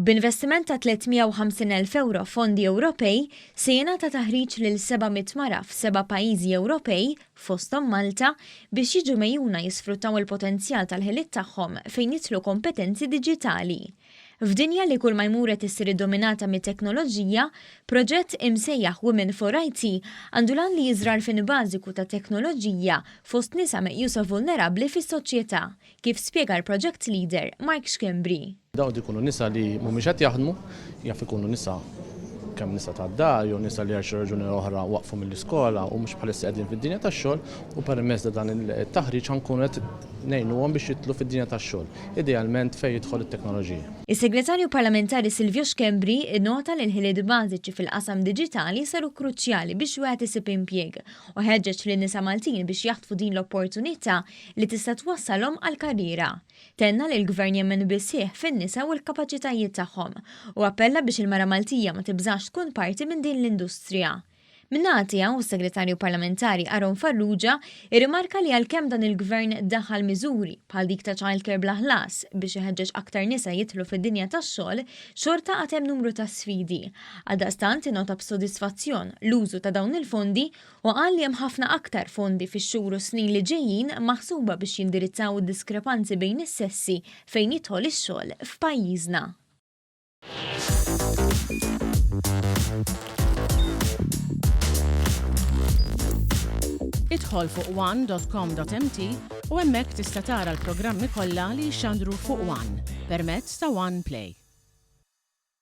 B'investiment ta' 350,000 euro fondi Ewropej se jingħata taħriġ lil 700 mara f'7 pajjiżi Ewropej fosthom Malta biex jiġu mejjuna jisfruttaw il-potenzjal tal-ħiliet tagħhom fejn jitlu kompetenzi diġitali. F'dinja li kull ma jmur qed issir iddominata mit-teknoloġija, proġett imsejjaħ Women for IT għandu lan li jiżrar fin bażiku ta' teknoloġija fost nisa meqjusa vulnerabbli fis-soċjetà, kif spjega l-project leader Mark Xkembri. Dawn ikunu nisa li mhumiex qed jaħdmu, jaf ikunu nisa kemm nisa tad-dar jew nisa li għal xi raġuni oħra waqfu mill-iskola u mhux bħalissa qegħdin fid-dinja tax-xogħol u permezz ta' dan it-taħriġ ħankunu qed ngħinuhom biex jidħlu fid-dinja tax-xogħol, idealment fejn jidħol it-teknoloġija. Is-Segretarju Parlamentari Silvio Xkembri innota li l-ħiliet bażiċi fil-qasam diġitali saru kruċjali biex wieħed isib impjieg u ħeġġeġ lin-nisa Maltin biex jaħtfu din l-opportunità li tista' twassalhom għall-karriera. Tenna li l-Gvern jemmen bisħieħ fin-nisa u l-kapaċitajiet tagħhom u appella biex il-mara Maltija ma tibżax tkun parti minn din l-industrija. Minnatija u s-Segretarju Parlamentari Aron Farrugia irrimarka li għalkemm dan il-Gvern daħal miżuri bħal dik ta' childcare bla ħlas biex iħeġġeġ aktar nisa jidħlu fid-dinja tax-xogħol, xorta għad hemm numru ta' sfidi. Għaldaqstant inota b'sodisfazzjon l-użu ta' dawn il-fondi u qal li hemm ħafna aktar fondi fix-xhur u snin li ġejjin maħsuba biex jindirizzaw id-diskrepanzi bejn is-sessi fejn jidħol ix-xogħol f'pajjiżna. Idħol fuq one.com.mt u hemmhekk tista' tara l-programmi kollha li jxandru fuq One permezz ta' One Play.